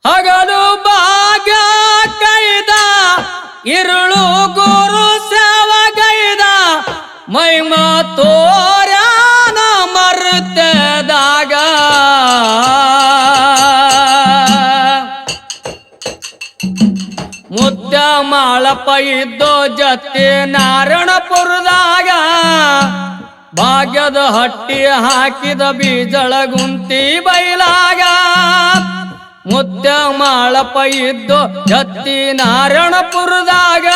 ಹಗಲು ಭಾಗ್ಯ ಕೈದ ಇರುಳು ಗುರು ಸೇವಗೈದ ಮೈಮ ತೋರ್ಯಾನ ಮರ್ತದಾಗ ಮುದ್ದ ಮಾಳಪ್ಪ ಇದ್ದೋ ಜತ್ತಿ ನಾರಾಯಣಪುರದಾಗ ಭಾಗ್ಯದ ಹಟ್ಟಿ ಹಾಕಿದ ಬೀಜಳ ಗುಂತಿ ಬೈಲಾಗ ಮುದ್ದ ಮಾಳಪ್ಪ ಇದ್ದೋ ಜತ್ತಿ ನಾರಾಯಣಪುರದಾಗ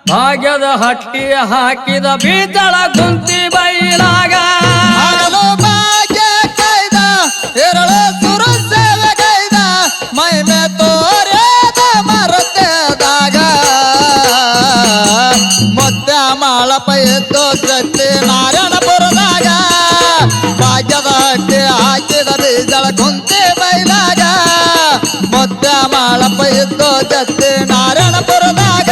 ಭಾಗ್ಯದ ಹಟ್ಟಿ ಹಾಕಿದ ಬೀಜಳ ಗುಂತಿ ಬೈಲಾಗ ಭಾಗ್ಯ ಕೈದ ಎರಳು ಸುರು ಸೇವೆಗೈದ ಮೈಮೆ ತೋರೇದ ಮರತೆದಾಗ ಮುದ್ದ ಮಾಳಪ್ಪ ಇದ್ದು ಜತ್ತಿ ನಾರಾಯಣಪುರದಾಗ ಭಾಗ್ಯದ ಹಟ್ಟಿ ಹಾಕಿದ ಬೀಜಳ ಕುಂತಿ ಬೈಲಾಗ ಮುದ್ದ ಮಾಳಪ್ಪ ಇದ್ದು ಜತ್ತಿ ನಾರಾಯಣಪುರದಾಗ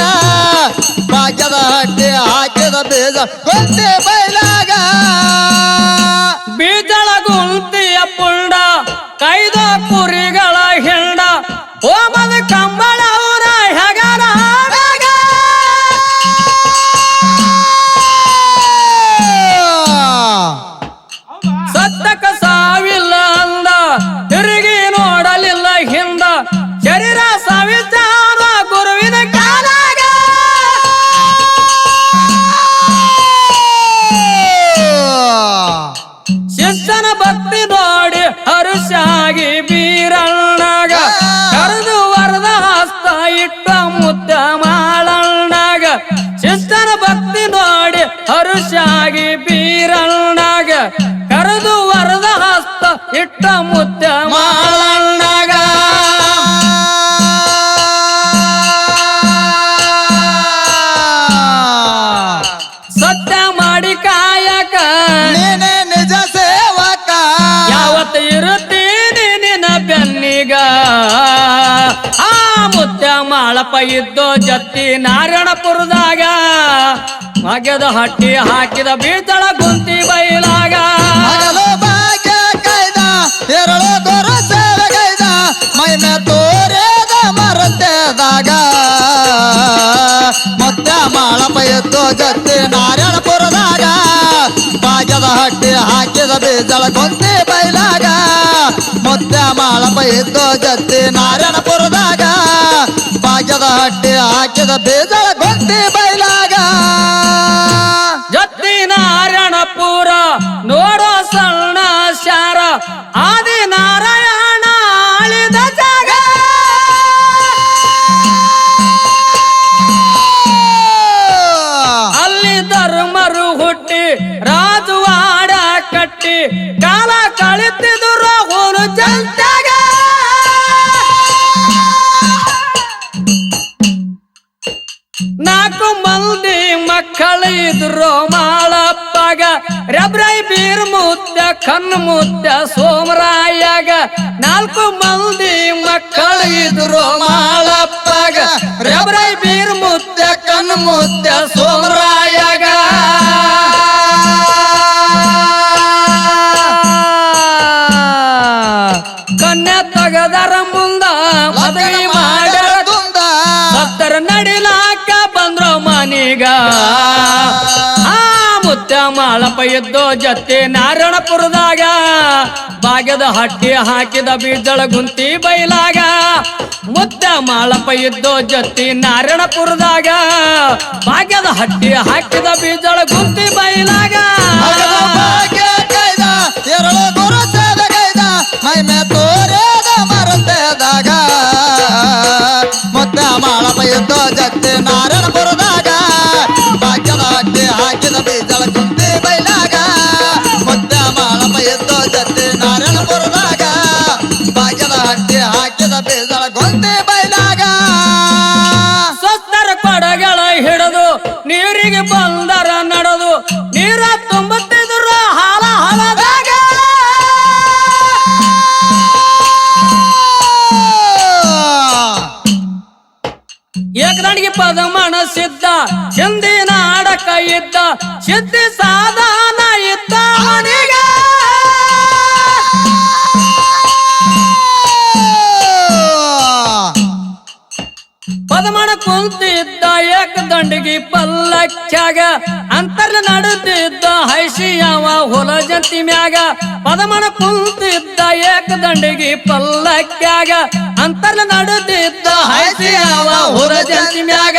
ಭಾಗ್ಯದ ಹಟ್ಟಿ ಹಾಕಿದ ಬೀಜ ಕುಂತಿ ಬೈಲಾಗ ಬೀಜಳ ಗುಂತಿಯ ಪುಂಡ ಕೈದ ಕುರಿಗಳ ಹಿಂಡ ಹೋಮದ ಕಂಬಳ ಅವರ ಹೆಗರ ಸತ್ತಕ ಸಾವಿಲ್ಲ ಅಂದ ತಿರುಗಿ ನೋಡಲಿಲ್ಲ ಹಿಂದ ಶರೀರ ಸವಿಚಾರ ಗುರುವಿನ ಕಾಲಾಗ ಶಿಷ್ಯನ ಭಕ್ತಿ ನೋಡಿ ಹರುಷಾಗಿ ಬೀರಣ್ಣಗ ಕರೆದು ವರದ ಹಸ್ತ ಇಟ್ಟ ಮುದ್ದ ಮಾಳಣ್ಣಗ ಶಿಷ್ಯನ ಭಕ್ತಿ ನೋಡಿ ಹರುಷಾಗಿ ಬೀರಣ್ಣಗ ಕರೆದು ವರದ ಹಸ್ತ ಇಟ್ಟ ಮುದ್ದ ಮಾಳಣ್ಣಗ ಸತ್ಯ ಮಾಡಿ ಕಾಯಕ ನೀನೇ ನಿಜ ಸೇವಕ ಯಾವತ್ತು ಇರುತ್ತೀನಿ ನಿನ್ನ ಬೆನ್ನಿಗ ಆ ಮುದ್ದ ಮಾಳಪ್ಪ ಇದ್ದೋ ಜತ್ತಿ ನಾರಾಯಣಪುರದಾಗ ಮಗದ ಹಟ್ಟಿ ಹಾಕಿದ ಬೀಜಳ ಗುಂತಿ ಬೈಲಾಗ ಹಗಲು ಭಾಗ್ಯ ಕೈದ ಎರಳು ಗುರು ಸೇವೆಗೈದ ಮೈಮೆ ತೋರೇದ ಮರತೆದಾಗ ಮುದ್ದ ಮಾಳಪ್ಪ ಇದ್ದು ಜತ್ತಿ ನಾರಾಯಣಪುರದಾಗ ಭಾಗ್ಯದ ಹಟ್ಟಿ ಹಾಕಿದ ಬೀಜಳ ಕುಂತಿ ಬೈಲಾಗ ಮುದ್ದ ಮಾಳಪ್ಪ ಇದ್ದು ಜತ್ತಿ ನಾರಾಯಣಪುರದಾಗ ಭಾಗ್ಯದ ಹಟ್ಟಿ ಹಾಕಿದ ಬೀಜಳ ಕುಂತಿ ಬೈಲಾಗ ಜತ್ತಿ ನಾರಾಯಣಪುರ ನೋಡೋ ಸಣ್ಣ ಶಾರ ಆದಿ ನಾರಾಯಣ ಆಳಿದ ಜಾಗ ಅಲ್ಲಿ ಧರ್ಮರು ಹುಟ್ಟಿ ರಾಜವಾಡ ಕಟ್ಟಿ ಕಾಲ ಕಳಿತಿದ್ರು ಹೋನು ಜಲ್ತಾಗ ನಾಲ್ಕು ಮಂದಿ ಮಕ್ಕಳಿದ್ರು ಮಾಳಪ್ಪಗ ರಬ್ರೈ ಬೀರ್ ಮುದ್ದ ಕಣ್ಣು ಮುದ್ದ ಸೋಮರಾಯಗ ನಾಲ್ಕು ಮಂದಿ ಮಕ್ಕಳಿದ್ರು ಮಾಳಪ್ಪಗ ರಬ್ರೈ ಬೀರ್ ಮುದ್ದ ಕಣ್ಣು ಮುದ್ದ ಸೋಮರಾಯಗ ಕನ್ಯಾ ತಗದರ ಮುಂದ ಮದುವೆ ಮಾಡ್ಯಾರ ಸತ್ತರ ನಡಿಲಾಕ ಬಂದ್ರು ಮನಿಗ ಆ ಮುದ್ದ ಮಾಳಪ್ಪ ಇದ್ದೋ ಜತ್ತಿ ನಾರಾಯಣಪುರದಾಗ ಭಾಗ್ಯದ ಹಟ್ಟಿ ಹಾಕಿದ ಬೀಜಳ ಗುಂತಿ ಬೈಲಾಗ ಮುದ್ದ ಮಾಳಪ್ಪ ಇದ್ದೋ ಜತ್ತಿ ನಾರಾಯಣಪುರದಾಗ ಭಾಗ್ಯದ ಹಟ್ಟಿ ಹಾಕಿದ ಬೀಜಳ ಗುಂತಿ ಬೈಲಾಗ ಭಾಗ್ಯ ಕೈದ ಎರಳು ಗುರು ಸೇವೆಗೈದ ಮೈಮೆ ತೋರೇದ ಮರತೆದಾಗ ಮುದ್ದ ಮಾಳಪ್ಪ ಇದ್ದೋ ಜತ್ತಿ ನಾರಾಯಣಪುರದಾಗ ಭಾಗ್ಯದ ಹಟ್ಟಿ ಹಾಕಿದ ಬೀಜಳ ಕುಂತಿ ಬೈಲಾಗ ಮುದ್ದ ಮಾಳಪ್ಪ ಇದ್ದೋ ಜತ್ತಿ ನಾರಾಯಣಪುರದಾಗ ಭಾಗ್ಯದ ಹಟ್ಟಿ ಹಾಕಿದ ಬೀಜಳ ಕುಂತಿ ಬೈಲಾಗ ಸ್ವಸ್ಥರ ಕೊಡಗಳ ಹಿಡಿದು ನೀರಿಗೆ ಬಂದರ ನಡೆದು ನೀರ ತುಂಬುತ್ತಿದ್ರು ಹಾಲ ಹಲದಾಗ ಏಕದಾಣಿಗೆ ಪದಮಣ ಸಿದ್ಧ ಹಿಂದಿನ ಆಡಕ ಇದ್ದ ಸಿದ್ಧಿ ಸಾಧನ ಇದ್ದ ಅವನಿಗೆ ಕುಂತಿದ್ದ ಏಕದಂಡಿಗೆ ಪಲ್ಲಕ್ಕ್ಯಾಗ ಅಂತರ್ಲ ನಡೆದಿದ್ದ ಹೈಸಿಯವ ಹೊಲ ಜಂತಿ ಮ್ಯಾಗ ಪದಮನ ಕುಂತಿದ್ದ ಏಕದಂಡಿಗೆ ಪಲ್ಲಕ್ಕ್ಯಾಗ ಅಂತರ್ಲ ನಡೆದಿದ್ದ ಹೈಸಿಯವ ಹೊಲ ಜಂತಿ ಮ್ಯಾಗ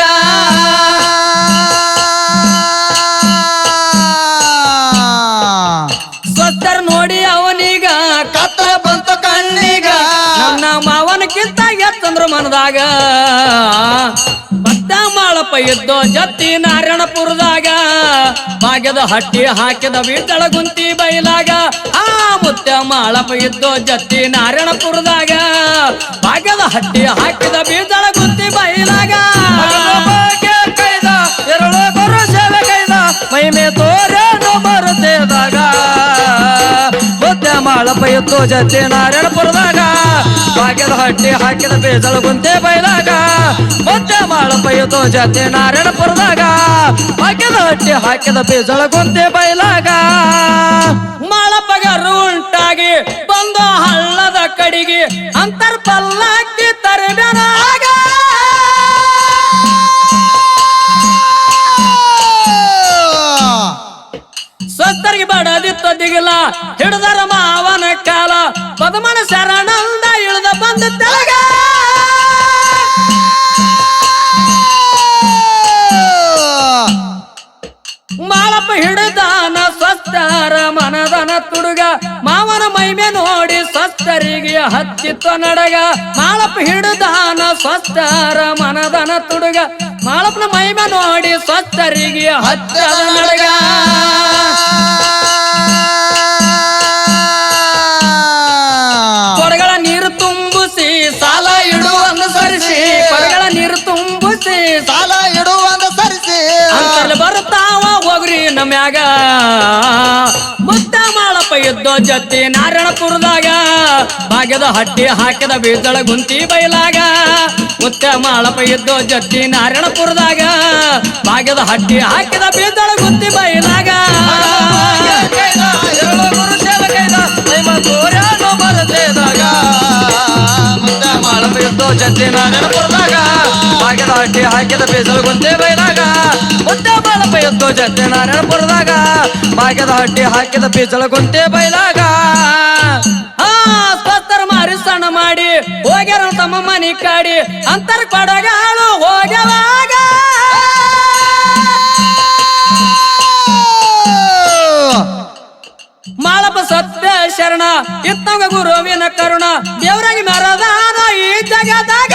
ಸ್ವಸ್ಥರ್ ನೋಡಿ ಅವನೀಗ ಕತ್ತರ ಬಂತು ಕಣ್ಣಿಗ ನನ್ನ ಮಾವನಕ್ಕಿಂತ ಎತ್ತಂದ್ರು ಮನದಾಗ ಭತ್ತ ಮಾಳಪ್ಪ ಇದ್ದೋ ಜತ್ತಿ ನಾರಾಯಣಪುರದಾಗ ಭಾಗ್ಯದ ಹಟ್ಟಿ ಹಾಕಿದ ಬೀಜಳ ಗುಂತಿ ಬೈಲಾಗ ಆ ಮುತ್ಯ ಮಾಳಪ್ಪ ಇದ್ದೋ ಜತ್ತಿ ನಾರಾಯಣಪುರದಾಗ ಭಾಗ್ಯದ ಹಟ್ಟಿ ಹಾಕಿದ ಬೀಜಳ ಗುಂತಿ ಬೈಲಾಗ ಕೈದ ಎರಡು ಗುರು ಸೇವೆ ಕೈದ ಮೈಮೆ ತೋರೇನು ಬರುತ್ತೇದಾಗ ಮುತ್ಯ ಮಾಳಪ್ಪ ಇದ್ದೋ ಜತ್ತಿ ನಾರಾಯಣಪುರದಾಗ ಭಾಗ್ಯದ ಹಟ್ಟಿ ಹಾಕಿದ ಬೀಜಳ ಗುಂತಿ ಬೈಲಾಗ ಮುತ್ಯ ಮಾಳಪ್ಪ ಇದ್ದೋ ಜತ್ತಿ ನಾರಾಯಣಪುರದಾಗ ಭಾಗ್ಯದ ಹಟ್ಟಿ ಹಾಕಿದ ಬೀಜಳ ಗುಂತಿ ಬೈಲಾಗ ಮಾಳಪ್ಪಗರು ಉಂಟಾಗಿ ಬಂದು ಹಳ್ಳದ ಕಡಿಗೆ ಅಂತರ್ ಪಲ್ಲಕ್ಕಿ ತರಬೇನಾಗ ಸ್ವಸ್ಥರಿಗೆ ಬಡದಿತ್ತ ದಿಗಿಲ ಹಿಡಿದರ ಮಾವನ ಕಾಲ ಪದಮನ ಶರಣಂದ ಇಳಿದ ಬಂದ ತೆಲಗ ಮಾಳಪ್ಪ ಹಿಡಿದಾನ ಸ್ವಸ್ಥರ ಮನದನ ತುಡುಗ ಮಾವನ ಮೈಮೆ ನೋಡಿ ಸ್ವಸ್ಥರಿಗೆ ಹತ್ತಿತ್ತ ನಡಗ ಮಾಳಪ್ಪ ಹಿಡಿದಾನ ಸ್ವಸ್ಥರ ಮನದನ ತುಡುಗ ಮಾಳಪ್ಪನ ಮೈಮೆ ನೋಡಿ ಸ್ವಸ್ಥರಿಗೆ ಹತ್ತದ ನಡಗ ಕೊಡಗಳ ನೀರು ತುಂಬಿಸಿ ಸಾಲ ಇಡುವಂದು ಸರಿಸಿ ಕೊಡಗಳ ನೀರು ತುಂಬಿಸಿ ಸಾಲ ಇಡುವಂದ ಸರಿಸಿ ಅಂತಲ್ಲಿ ಬರುತ್ತಾವ ಹೋಗ್ರಿ ನಮ್ಯಾಗ ಮುತ್ತ ಮಾಳಪ್ಪ ಇದ್ದೋ ಜತ್ತಿ ನಾರಾಯಣಪುರದಾಗ ಭಾಗ್ಯದ ಹಟ್ಟಿ ಹಾಕಿದ ಬೀಜಳ ಗುಂತಿ ಬೈಲಾಗ ಮುತ್ತ ಮಾಳಪ್ಪ ಇದ್ದೋ ಜತ್ತಿ ನಾರಾಯಣಪುರದಾಗ ಭಾಗ್ಯದ ಹಟ್ಟಿ ಹಾಕಿದ ಬೀಜಳ ಗುಂತಿ ಬೈಲಾಗ ಗುರು ಸೇವಕೈದ ತೋರ್ಯಾನು ಬರತೇದಾಗ ಮುತ್ತ ಮಾಳಪ್ಪ ಇದ್ದೋ ಜತ್ತಿ ನಾರಾಯಣಪುರದಾಗ ಭಾಗ್ಯದ ಹಟ್ಟಿ ಹಾಕಿದ ಬೀಜಳ ಗುಂತಿ ಬೈಲಾಗ ಮುತ್ತ ಮಾಳಪ್ಪ ಇದ್ದೋ ಜತ್ತಿ ನಾರಾಯಣಪುರದಾಗ ಭಾಗ್ಯದ ಹಟ್ಟಿ ಹಾಕಿದ ಬೀಜಳ ಗುಂತಿ ಬೈಲಾಗ ಸ್ವಸ್ಥರ ಮಾರಿ ಸಣ್ಣ ಮಾಡಿ ಹೋಗ್ಯಾರ ತಮ್ಮ ಮನಿ ಕಾಡಿ ಅಂತರ್ ಕೊಡಗಾಳು ಹೋಗ್ಯವಾಗ ಮಾಳಪ್ಪ ಸತ್ಯ ಶರಣ ಇತ್ತಂಗ ಗುರುವಿನ ಕರುಣ ದೇವರಾಗಿ ಮೆರದಾನ ಈ ಜಗದಾಗ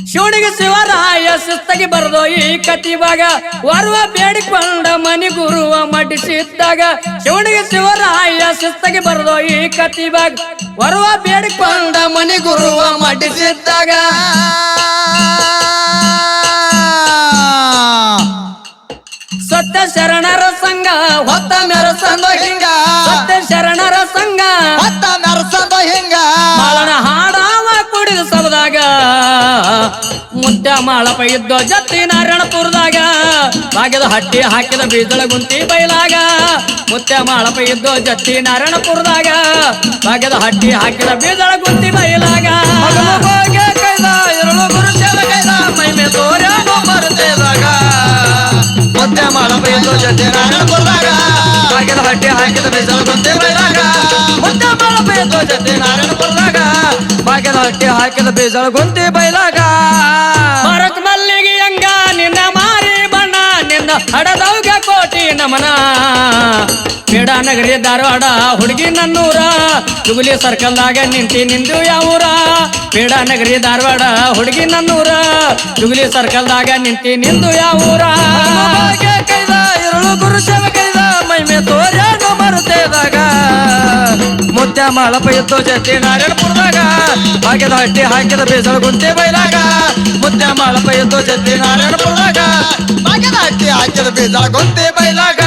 ಶಿವನಿಗೆ ಶಿವರಾಯ ಶಿಸ್ತಗಿ ಬರ್ದೋ ಈ ಕತಿವಾಗ ವರುವ ಬೇಡಿಕೊಂಡ ಮನಿ ಗುರುವ ಮಡಿಸಿದ್ದಾಗ ಶಿವನಿಗೆ ಶಿವರಾಯ ಶಿಸ್ತಗಿ ಬರ್ದೋ ಈ ಕತಿವಾಗ ವರುವ ಬೇಡಿಕೊಂಡ ಮನಿ ಗುರುವ ಮಡಿಸಿದ್ದಾಗ ಸತ್ಯ ಶರಣರ ಸಂಘ ಹೊತ್ತ ಮೆರಸಂದ ಹಿಂಗ ಸತ್ಯ ಶರಣರ ಸಂಘ ಹೊತ್ತ ಮೆರಸಂದ ಹಿಂಗ ಮಾಳನ ಹಾಡಾವ ಕುಡಿದ ಸಬದಾಗ ಮುತ್ಯ ಮಾಳಪ್ಪ ಇದ್ದೋ ಜತ್ತಿ ನಾರಾಯಣಪುರದಾಗ ಭಾಗ್ಯದ ಹಟ್ಟಿ ಹಾಕಿದ ಬೀಜಳ ಗುಂತಿ ಬೈಲಾಗ ಮುತ್ಯ ಮಾಳಪ್ಪ ಇದ್ದೋ ಜತ್ತಿ ನಾರಾಯಣಪುರದಾಗ ಭಾಗ್ಯದ ಹಟ್ಟಿ ಹಾಕಿದ ಬೀಜಳ ಗುಂತಿ ಬೈಲಾಗ ಕೈದ ಎರಡು ಗುರು ಸೇವಕೈದ ಮೈಮೆ ತೋರ್ಯಾನು ಬರುತ್ತೇದಾಗ ಮುತ್ಯ ಮಾಳಪ್ಪ ಇದ್ದೋ ಜತ್ತಿ ನಾರಾಯಣಪುರದಾಗ ಭಾಗ್ಯದ ಹಟ್ಟಿ ಹಾಕಿದ ಬೀಜಳ ಗುಂತಿ ಬೈಲಾಗ ಮುತ್ಯ ಮಾಳಪ್ಪ ಇದ್ದೋ ಜತ್ತಿ ನಾರಾಯಣಪುರದಾಗ ಭಾಗ್ಯದ ಹಟ್ಟಿ ಹಾಕಿದ ಬೀಜಳ ಗುಂತಿ ಬೈಲಾಗ ಭಾರತ್ ಮಲ್ಲಿಗೆ ಅಂಗ ನಿನ್ನ ಮಾರಿ ಬಣ್ಣ ನಿನ್ನ ಹಡದೌಗ ಕೋಟಿ ನಮನ ಬೇಡ ನಗರಿ ಧಾರವಾಡ ಹುಡುಗಿ ನನ್ನೂರ ಜುಗುಲಿ ಸರ್ಕಲ್ದಾಗ ನಿಂತಿ ನಿಂದು ಯಾವೂರ ಬೇಡ ನಗರಿ ಧಾರವಾಡ ಹುಡುಗಿ ನನ್ನೂರ ಜುಗುಲಿ ಸರ್ಕಲ್ದಾಗ ನಿಂತಿ ನಿಂದು ಯಾವೂರ ಕೈದ ಎರಡು ಗುರು ಸೇವಕೈದ ಮೈಮೆ ತೋರ್ಯಾನು ಬರುತ್ತೇದಾಗ ಮುತ್ಯ ಮಾಳಪ್ಪ ಇದ್ದೋ ಜತ್ತಿ ನಾರಾಯಣಪುರದಾಗ ಭಾಗ್ಯದ ಹಟ್ಟಿ ಹಾಕಿದ ಬೀಜಳ ಗುಂತಿ ಬೈಲಾಗ ಮುತ್ಯ ಮಾಳಪ್ಪ ಇದ್ದೋ ಜತ್ತಿ ನಾರಾಯಣಪುರದಾಗ ಭಾಗ್ಯದ ಹಟ್ಟಿ ಹಾಕಿದ ಬೀಜಳ ಗುಂತಿ ಬೈಲಾಗ